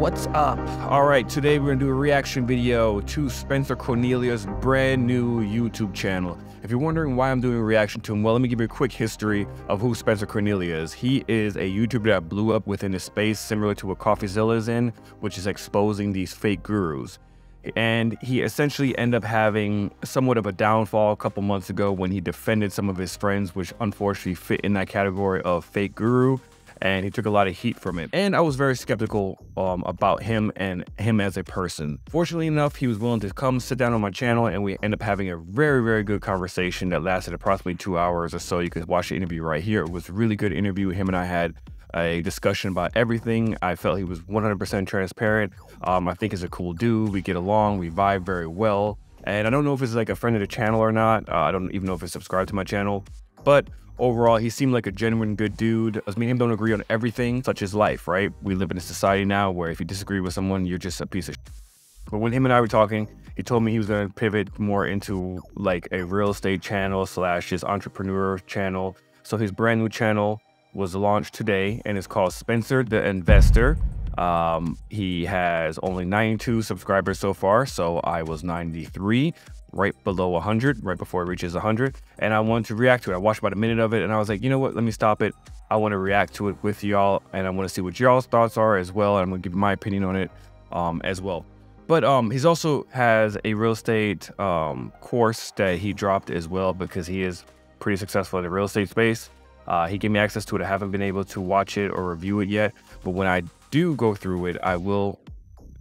What's up? All right, today we're gonna do a reaction video to Spencer Cornelia's brand new YouTube channel. If you're wondering why I'm doing a reaction to him, well, let me give you a quick history of who Spencer Cornelia is. He is a YouTuber that blew up within a space similar to what CoffeeZilla is in, which is exposing these fake gurus. And he essentially ended up having somewhat of a downfall a couple months ago when he defended some of his friends, which unfortunately fit in that category of fake guru. And he took a lot of heat from it. And I was very skeptical about him and him as a person. Fortunately enough, he was willing to come sit down on my channel, and we ended up having a very, very good conversation that lasted approximately 2 hours or so. You could watch the interview right here. It was a really good interview. Him and I had a discussion about everything. I felt he was 100% transparent. I think he's a cool dude. We get along, we vibe very well. And I don't know if it's like a friend of the channel or not. I don't even know if he's subscribed to my channel, but overall, he seemed like a genuine good dude. Me and him don't agree on everything, such as life, right? We live in a society now where if you disagree with someone, you're just a piece of shit. But when him and I were talking, he told me he was going to pivot more into like a real estate channel slash his entrepreneur channel. So his brand new channel was launched today and it's called Spencer the Investor. He has only 92 subscribers so far, so I was 93. Right below 100, right before it reaches 100, and I wanted to react to it. I watched about a minute of it, and I was like, you know what, let me stop it. I want to react to it with y'all, and I want to see what y'all's thoughts are as well, and I'm going to give my opinion on it as well. But he's also has a real estate course that he dropped as well, because he is pretty successful in the real estate space. He gave me access to it. I haven't been able to watch it or review it yet, but when I do go through it, I will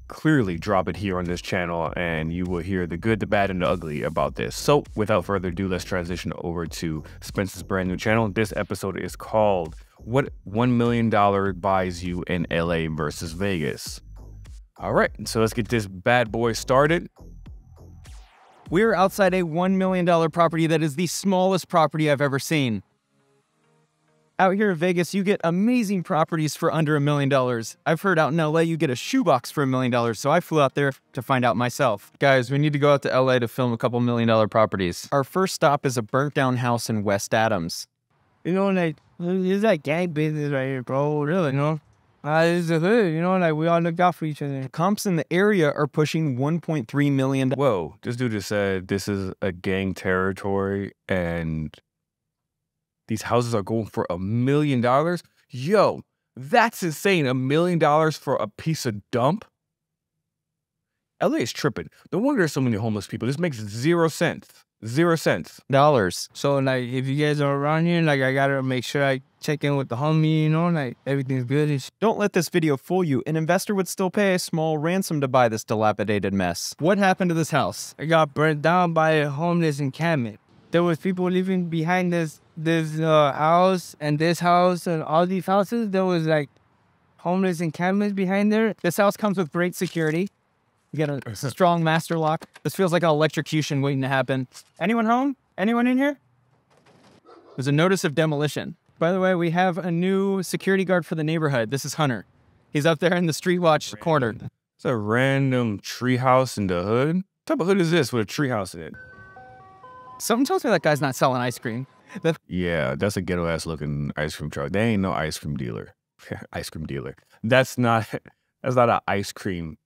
clearly drop it here on this channel, and you will hear the good, the bad, and the ugly about this. So without further ado, let's transition over to Spencer's brand new channel. This episode is called What $1 Million Buys You in LA versus Vegas. All right, so let's get this bad boy started. We're outside a $1 million property that is the smallest property I've ever seen. Out here in Vegas, you get amazing properties for under $1 million. I've heard out in LA, you get a shoebox for $1 million, so I flew out there to find out myself. Guys, we need to go out to LA to film a couple $1 million properties. Our first stop is a burnt down house in West Adams. You know, like, it's like gang business right here, bro, really, you know? It's the hood, you know, like, we all look out for each other. Comps in the area are pushing $1.3 million. Whoa, this dude just said this is a gang territory, and these houses are going for $1 million. Yo, that's insane. $1 million for a piece of dump? LA is tripping. No wonder there's so many homeless people. This makes 0 cents. 0 cents. Dollars. So, like, if you guys are around here, like, I gotta make sure I check in with the homie, you know, like, everything's good. Don't let this video fool you. An investor would still pay a small ransom to buy this dilapidated mess. What happened to this house? It got burnt down by a homeless encampment. There was people living behind this house and all these houses. There was like homeless encampments behind there. This house comes with great security. You get a strong master lock. This feels like an electrocution waiting to happen. Anyone home? Anyone in here? There's a notice of demolition. By the way, we have a new security guard for the neighborhood. This is Hunter. He's up there in the street watch corner. It's a random treehouse in the hood. What type of hood is this with a treehouse in it? Something tells me that guy's not selling ice cream. Yeah, that's a ghetto ass looking ice cream truck. They ain't no ice cream dealer. Ice cream dealer. That's not an ice cream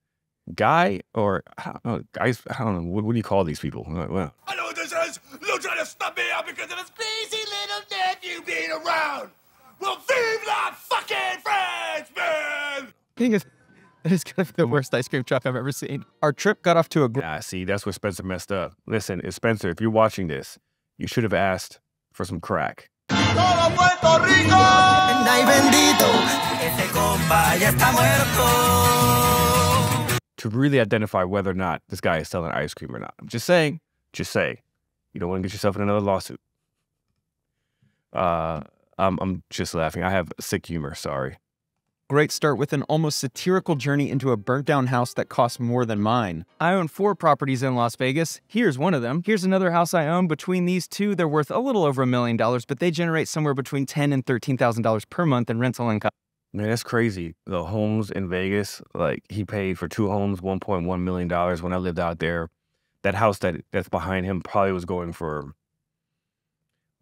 guy, or I don't know. What do you call these people? Well, I know what this is. You're trying to stop me out because of a crazy little nephew being around. Well, vive la fucking France, man! Thing is, it is gonna be the worst ice cream truck I've ever seen. Our trip got off to a see, that's where Spencer messed up. Listen, if Spencer, if you're watching this, you should have asked for some crack. To really identify whether or not this guy is selling ice cream or not. I'm just saying. Just say. You don't want to get yourself in another lawsuit. I'm just laughing. I have sick humor, sorry. Great start with an almost satirical journey into a burnt down house that costs more than mine. I own 4 properties in Las Vegas. Here's one of them. Here's another house I own. Between these two, they're worth a little over $1 million, but they generate somewhere between $10,000 and $13,000 per month in rental income. Man, that's crazy. The homes in Vegas, like he paid for 2 homes, $1.1 million when I lived out there. That house that's behind him probably was going for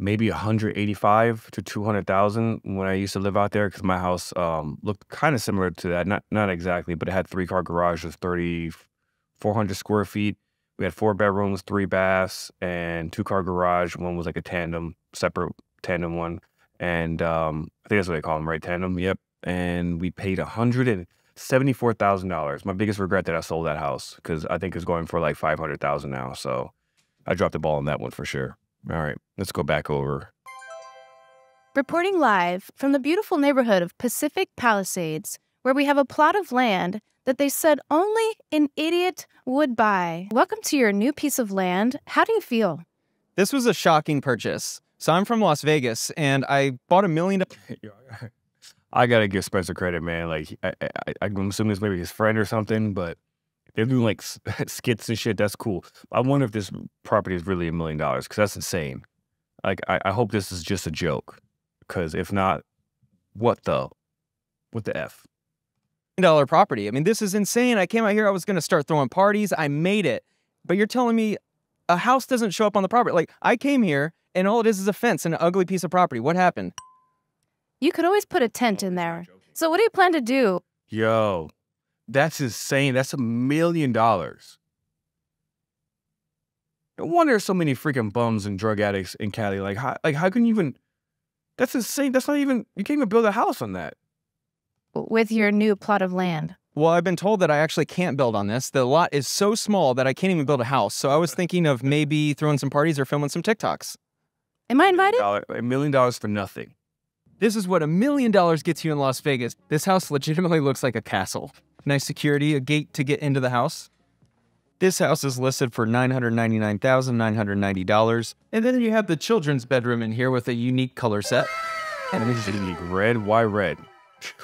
maybe 185 to 200,000 when I used to live out there, because my house looked kind of similar to that. Not exactly, but it had 3-car garage, was 3,400 square feet. We had 4 bedrooms, 3 baths, and 2-car garage. One was like a tandem, separate tandem one. And I think that's what they call them, right? Tandem, yep. And we paid $174,000. My biggest regret that I sold that house, because I think it's going for like 500,000 now. So I dropped the ball on that one for sure. All right, let's go back over. Reporting live from the beautiful neighborhood of Pacific Palisades, where we have a plot of land that they said only an idiot would buy. Welcome to your new piece of land. How do you feel? This was a shocking purchase. So I'm from Las Vegas, and I bought $1 million. I gotta give Spencer credit, man. Like, I'm assuming it's maybe his friend or something, but they're doing like skits and shit. That's cool. I wonder if this property is really $1 million, because that's insane. Like, I hope this is just a joke, because if not, what the F? $1 property. I mean, this is insane. I came out here, I was going to start throwing parties. I made it. But you're telling me a house doesn't show up on the property. Like, I came here, and all it is a fence and an ugly piece of property. What happened? You could always put a tent in there. So what do you plan to do? Yo, that's insane. That's $1 million. No wonder there's so many freaking bums and drug addicts in Cali. Like how can you even? That's insane. That's not even. You can't even build a house on that. With your new plot of land. Well, I've been told that I actually can't build on this. The lot is so small that I can't even build a house. So I was thinking of maybe throwing some parties or filming some TikToks. Am I invited? $1 million for nothing. This is what $1 million gets you in Las Vegas. This house legitimately looks like a castle. Nice security, a gate to get into the house. This house is listed for $999,990. And then you have the children's bedroom in here with a unique color set. And this is unique. Red? Why red?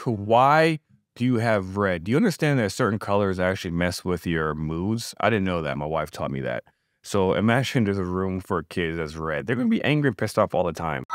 Why do you have red? Do you understand that certain colors actually mess with your moods? I didn't know that. My wife taught me that. So imagine there's a room for kids that's red. They're going to be angry and pissed off all the time.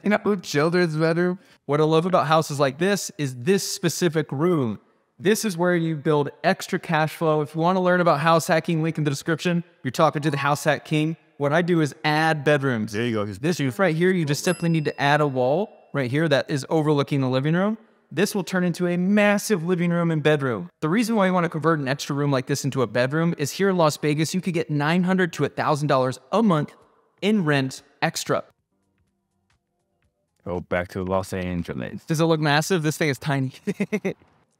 You know, children's bedroom. What I love about houses like this is this specific room. This is where you build extra cash flow. If you want to learn about house hacking, link in the description. You're talking to the house hack king. What I do is add bedrooms. There you go. This right here, you just simply need to add a wall right here that is overlooking the living room. This will turn into a massive living room and bedroom. The reason why you want to convert an extra room like this into a bedroom is here in Las Vegas, you could get $900 to $1,000 a month in rent extra. Go back to Los Angeles. Does it look massive? This thing is tiny.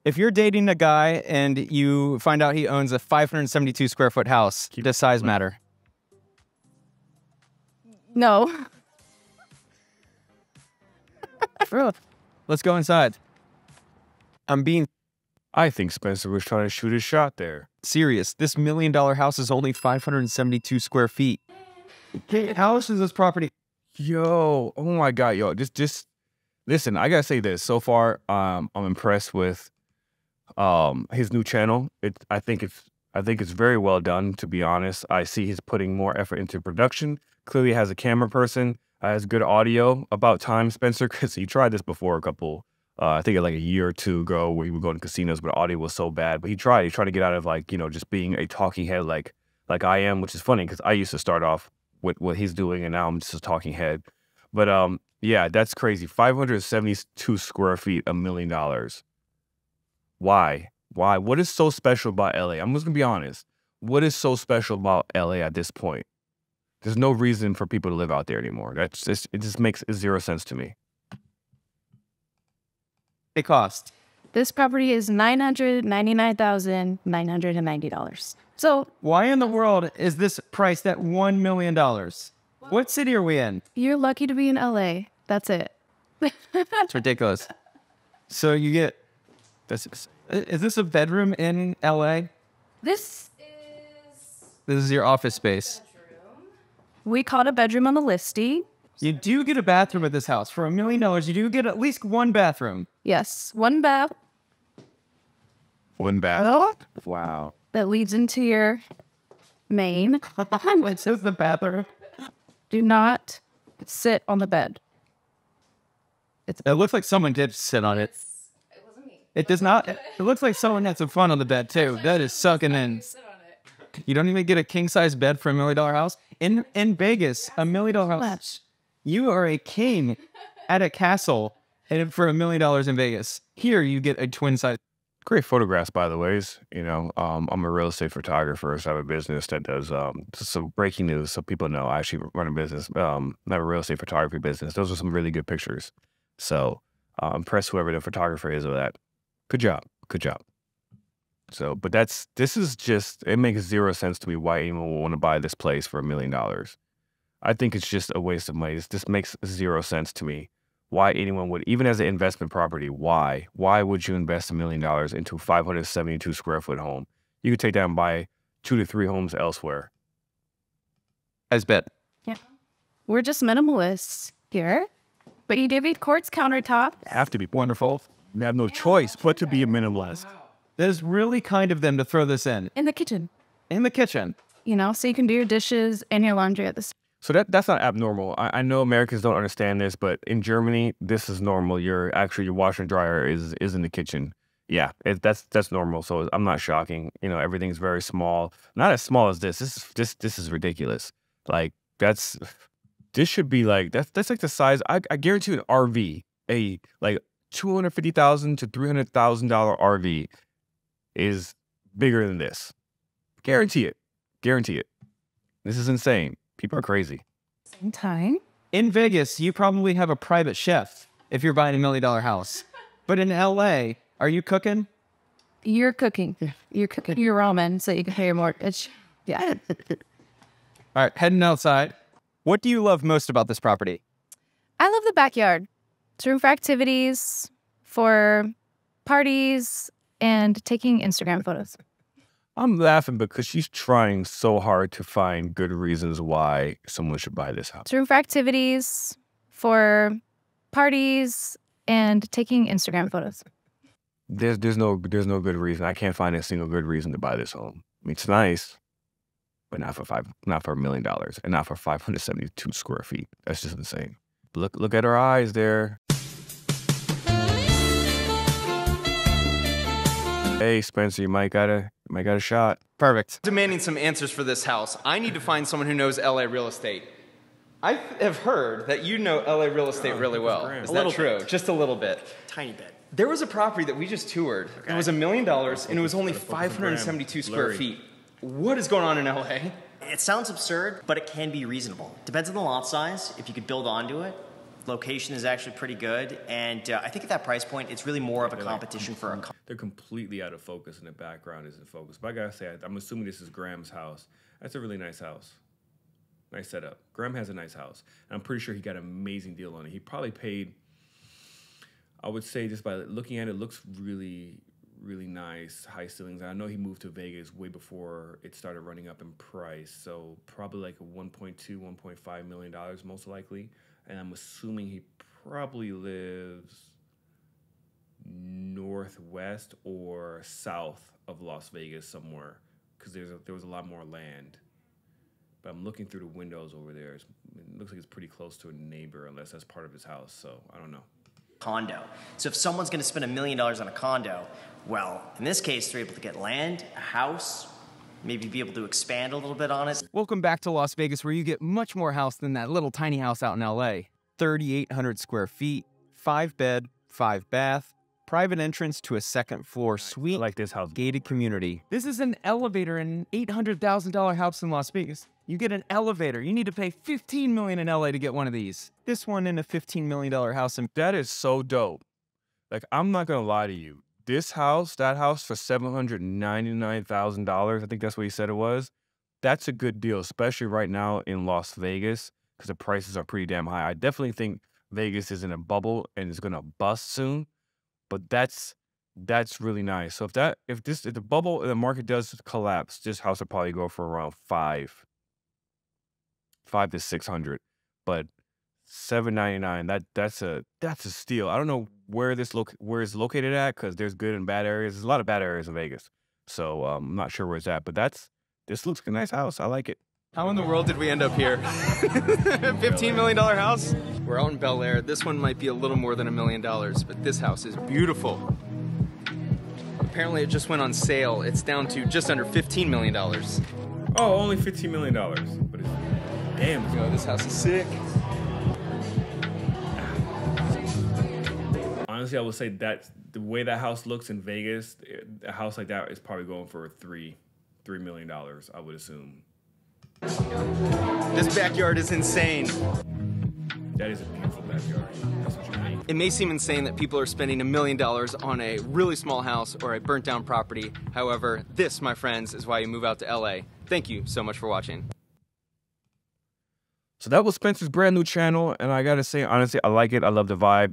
If you're dating a guy and you find out he owns a 572 square foot house, does size matter? No. Let's go inside. I think Spencer was trying to shoot his shot there. Serious. This $1 million house is only 572 square feet. How much is this property? Yo, oh my God, yo, just listen, I gotta say this. So far, I'm impressed with his new channel. I think it's very well done, to be honest. I see he's putting more effort into production. Clearly has a camera person, has good audio. About time, Spencer, because he tried this before I think like a year or two ago, where he would go to casinos, but audio was so bad. But he tried to get out of, like, you know, just being a talking head like I am, which is funny because I used to start off with what he's doing, and now I'm just a talking head. But yeah, that's crazy. 572 square feet, $1 million. Why? What is so special about LA? I'm just gonna be honest. What is so special about LA at this point? There's no reason for people to live out there anymore. It just makes zero sense to me. It cost. This property is $999,990. So Why in the world is this priced at $1 million? What city are we in? you're lucky to be in LA. That's it. It's ridiculous. So you get this. Is this a bedroom in LA? This This is your office space. we caught a bedroom on the listing. You do get a bathroom at this house. For $1 million, you do get at least one bathroom. Yes, one bath One bath. Wow. that leads into your main. This is the bathroom. Do not sit on the bed. It looks like someone did sit on it. It wasn't me. It does not. It looks like someone had some fun on the bed too. That is sucking in. You don't even get a king-size bed for $1 million house in Vegas. $1 million house. You are a king at a castle, and for $1 million in Vegas. Here you get a twin-size. Great photographs, by the ways. You know, I'm a real estate photographer, so I have a business that does some breaking news, so people know I actually run a business. I have a real estate photography business. Those are some really good pictures. So impress whoever the photographer is of that. Good job, good job. So, but this is just, it makes zero sense to me why anyone would want to buy this place for $1 million. I think it's just a waste of money. This makes zero sense to me. Why anyone would, even as an investment property, why would you invest $1 million into a 572 square foot home? You could take that and buy 2 to 3 homes elsewhere. As bet. Yeah. We're just minimalists here, but you do need quartz countertop. Have to be wonderful. You have no choice but to be a minimalist. That is really kind of them to throw this in. In the kitchen. In the kitchen. You know, so you can do your dishes and your laundry at the same time. So that's not abnormal. I know Americans don't understand this, but in Germany, this is normal. Your washer and dryer is in the kitchen. Yeah, that's normal. So I'm not shocking. You know, everything's very small. Not as small as this. This is ridiculous. Like this should be like that's like the size. I guarantee you an RV, a like $250,000 to $300,000 RV, is bigger than this. Guarantee it. Guarantee it. This is insane. People are crazy. Same time. In Vegas, you probably have a private chef if you're buying $1 million house. But in LA, are you cooking? You're cooking. You're cooking your ramen so you can pay your mortgage. Yeah. All right, heading outside. What do you love most about this property? I love the backyard. It's room for activities, for parties, and taking Instagram photos. I'm laughing because she's trying so hard to find good reasons why someone should buy this house. It's room for activities, for parties, and taking Instagram photos. There's no good reason. I can't find a single good reason to buy this home. I mean, it's nice, but not for $1 million, and not for 572 square feet. That's just insane. Look at her eyes there. Hey, Spencer, you might got a shot. Perfect. Demanding some answers for this house. I need to find someone who knows LA real estate. I have heard that you know LA real estate really well. Is that true? Just a little bit. Tiny bit. There was a property that we just toured. It was $1 million and it was only 572 square feet. What is going on in LA? It sounds absurd, but it can be reasonable. Depends on the lot size, if you could build onto it. Location is actually pretty good, and I think at that price point, it's really more of a competition for a... They're completely out of focus, and the background isn't focused. But I gotta say, I'm assuming this is Graham's house. That's a really nice house. Nice setup. Graham has a nice house, and I'm pretty sure he got an amazing deal on it. He probably paid, I would say, just by looking at it, looks really, really nice, high ceilings. I know he moved to Vegas way before it started running up in price, so probably like a $1.2, $1.5 million most likely. And I'm assuming he probably lives northwest or south of Las Vegas somewhere, because there was a lot more land. But I'm looking through the windows over there. It looks like it's pretty close to a neighbor, unless that's part of his house. So I don't know. Condo. So if someone's going to spend $1 million on a condo, well, in this case, they're able to get land, a house, maybe be able to expand a little bit on it. Welcome back to Las Vegas, where you get much more house than that little tiny house out in LA. 3,800 square feet, 5-bed, 5-bath, private entrance to a second-floor suite. I like this house. Gated community. This is an elevator in an $800,000 house in Las Vegas. You get an elevator. You need to pay $15 million in LA to get one of these. This one in a $15 million house. And that is so dope. Like, I'm not gonna lie to you. This house, that house for $799,000, I think that's what he said it was. That's a good deal, especially right now in Las Vegas, because the prices are pretty damn high. I definitely think Vegas is in a bubble and is gonna bust soon, but that's really nice. So if the bubble and the market does collapse, this house will probably go for around five to 600. But $799, that's a steal. I don't know where it's located at, because there's good and bad areas. There's a lot of bad areas in Vegas, so I'm not sure where it's at. But this looks like a nice house. I like it. How in the world did we end up here? $15 million house? We're out in Bel Air. This one might be a little more than $1 million, but this house is beautiful. Apparently it just went on sale. It's down to just under $15 million. Oh, only $15 million. But it's, damn. Yo, this house is sick. Honestly, I would say that the way that house looks in Vegas, a house like that is probably going for $3 million, I would assume. This backyard is insane. That is a beautiful backyard. That's what you mean. It may seem insane that people are spending $1 million on a really small house or a burnt down property. However, this, my friends, is why you move out to LA. Thank you so much for watching. So that was Spencer's brand new channel, and I gotta say, honestly, I like it. I love the vibe.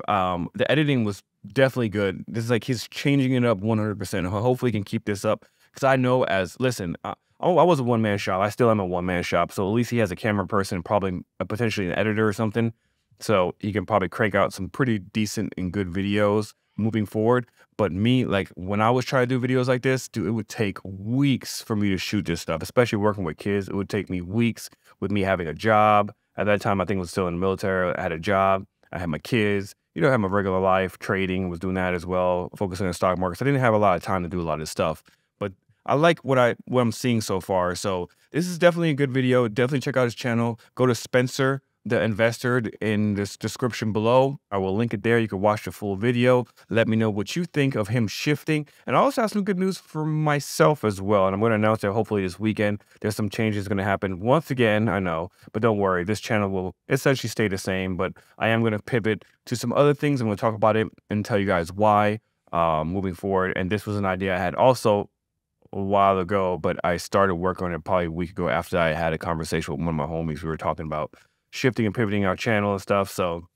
The editing was definitely good. This is like he's changing it up 100%. Hopefully, he can keep this up because I know listen, I was a one-man shop. I still am a one-man shop. So at least he has a camera person, probably potentially an editor or something. So he can probably crank out some pretty decent and good videos moving forward. But me, like when I was trying to do videos like this, dude, it would take weeks for me to shoot this stuff, especially working with kids. It would take me weeks with me having a job. At that time, I think I was still in the military. I had a job. I had my kids. You know, I had my regular life, trading, was doing that as well, focusing on the stock markets. I didn't have a lot of time to do a lot of this stuff. But I like what I'm seeing so far. So this is definitely a good video. Definitely check out his channel. Go to Spencer the Investor in this description below. I will link it there. You can watch the full video. Let me know what you think of him shifting. And I also have some good news for myself as well. And I'm going to announce that hopefully this weekend, there's some changes going to happen once again, I know. But don't worry, this channel will essentially stay the same. But I am going to pivot to some other things. I'm going to talk about it and tell you guys why moving forward. And this was an idea I had also a while ago, but I started work on it probably a week ago after I had a conversation with one of my homies. We were talking about shifting and pivoting our channel and stuff. So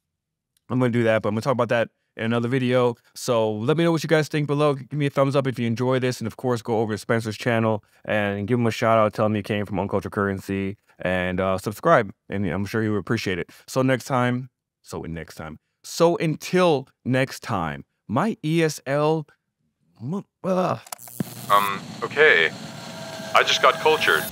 I'm going to do that, but I'm going to talk about that in another video. So let me know what you guys think below. Give me a thumbs up if you enjoy this. And of course, go over to Spencer's channel and give him a shout out. Tell him you came from Uncultured Currency and subscribe. And I'm sure he would appreciate it. So until next time, my ESL. Okay. I just got cultured.